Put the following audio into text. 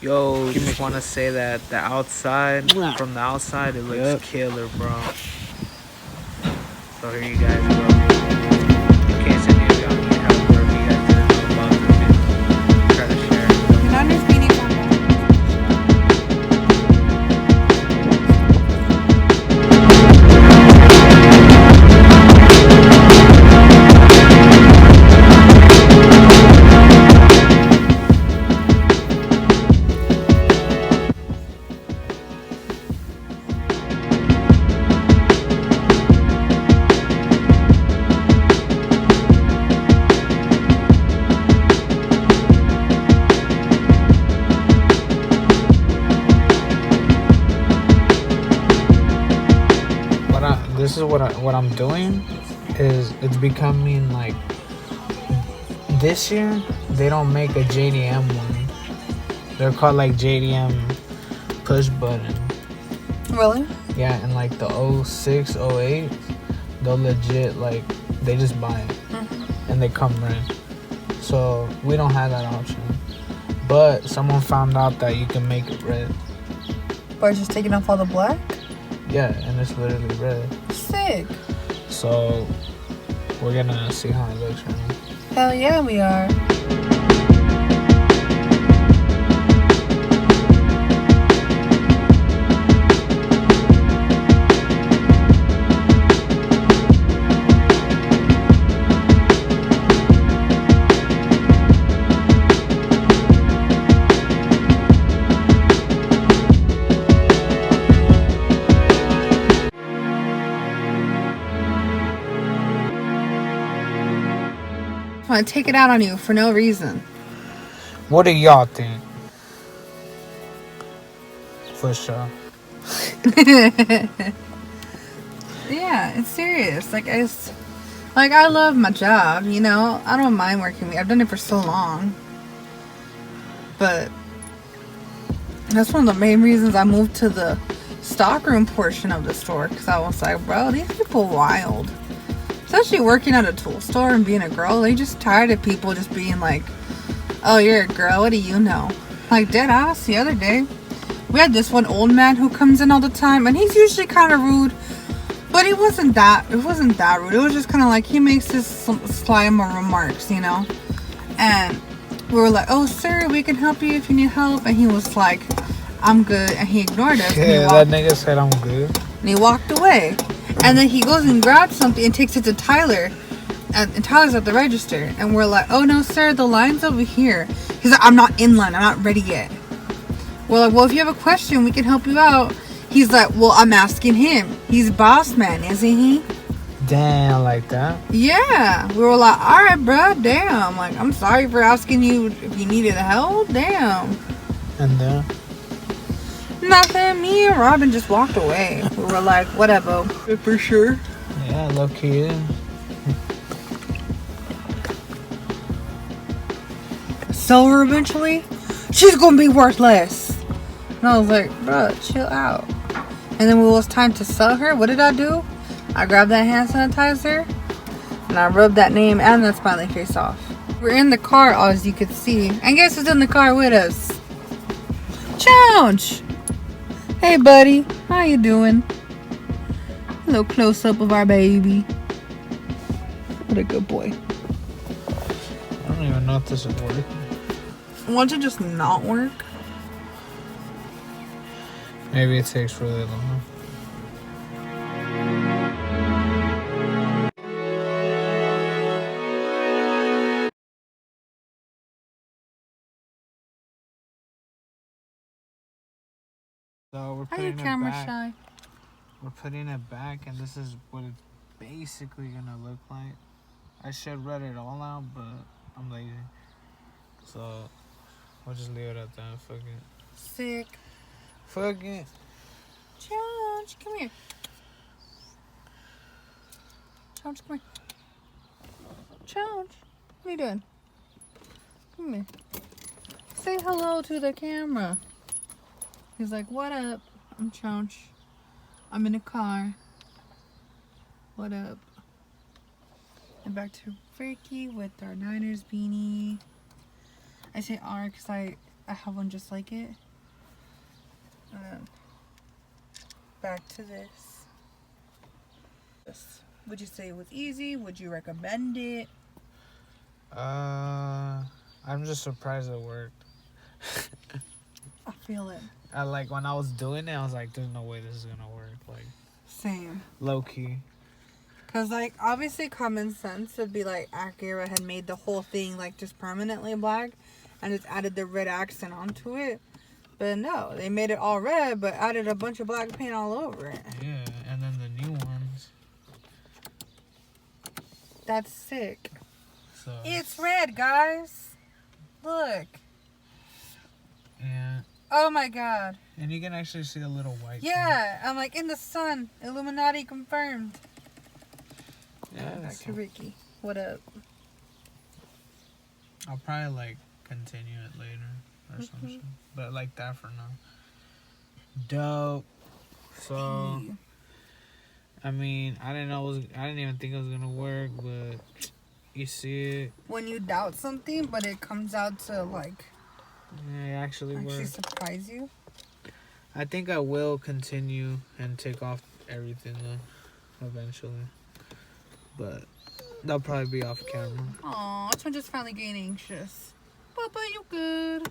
Yo, just want to say that the outside, from the outside, it looks killer, bro. So here you guys go. In case any of y'all need help or if you guys didn't know about this, try to share. This is what I'm doing is it's becoming like this year they don't make a JDM one. They're called like JDM push button. Really? Yeah, and like the 06, 08, they'll legit like they just buy it and they come red. So we don't have that option. But someone found out that you can make it red. By just taking off all the black? Yeah, and it's literally red. Sick. So we're gonna see how it looks right now. Hell yeah, we are. I want to take it out on you for no reason. What do y'all think? For sure. Yeah, it's serious. I love my job, you know. I don't mind working. I've done it for so long. But that's one of the main reasons I moved to the stockroom portion of the store. Because I was like, bro, these people wild. Especially working at a tool store and being a girl. They just tired of people just being like, oh, you're a girl. What do you know? Like, dead ass the other day. We had this one old man who comes in all the time. And he's usually kind of rude. But it wasn't that rude. It was just kind of like he makes this sly remarks, you know. And we were like, oh, sir, we can help you if you need help. And he was like, I'm good. And he ignored us. Yeah, that nigga said I'm good. And he walked away. And then he goes and grabs something and takes it to Tyler. And Tyler's at the register. And we're like, oh, no, sir, the line's over here. He's like, I'm not in line. I'm not ready yet. We're like, well, if you have a question, we can help you out. He's like, well, I'm asking him. He's boss man, isn't he? Damn, like that? Yeah. We were like, all right, bro, damn. Like, I'm sorry for asking you if you needed help. Damn. And then? Nothing. Me and Robin just walked away. We were like, whatever. For sure. Yeah, low key. Sell her eventually? She's gonna be worthless. And I was like, bro, chill out. And then when it was time to sell her, what did I do? I grabbed that hand sanitizer and I rubbed that name and that smiley face off. We're in the car, as you could see. And guess who's in the car with us? Challenge! Hey, buddy. How you doing? A little close-up of our baby. What a good boy. I don't even know if this is working. Won't it just not work? Maybe it takes really long. So we're putting it back. Shy? We're putting it back, and this is what it's basically gonna look like. I should read it all out, but I'm lazy. So we'll just leave it at that. Fuck it. Sick. Fuck it. Challenge, come here. Challenge, come here. Challenge, what are you doing? Come here. Say hello to the camera. He's like, what up? I'm Challenge. I'm in a car. What up? And back to Freaky with our Niners beanie. I say R because I have one just like it. And then back to this. Would you say it was easy? Would you recommend it? I'm just surprised it worked. I feel it. Like when I was doing it, I was like, "There's no way this is gonna work." Like Same. low key. Cause like obviously common sense would be like Acura had made the whole thing like just permanently black, and just added the red accent onto it. But no, they made it all red, but added a bunch of black paint all over it. Yeah, and then the new ones. That's sick. So It's red, guys. Look. yeah, Oh my god. and you can actually see a little white. Yeah, I'm like in the sun. Illuminati confirmed. thing. Yeah, Back that's to Ricky. What up? I'll probably like continue it later or something, but like that for now. Dope. So Hey. I mean, I didn't even think it was gonna work, but you see it. When you doubt something, but it comes out to like Yeah, it actually worked. surprise you. I think I will continue and take off everything though, eventually. But that'll probably be off camera. Aw, this one just finally getting anxious. Papa, you good?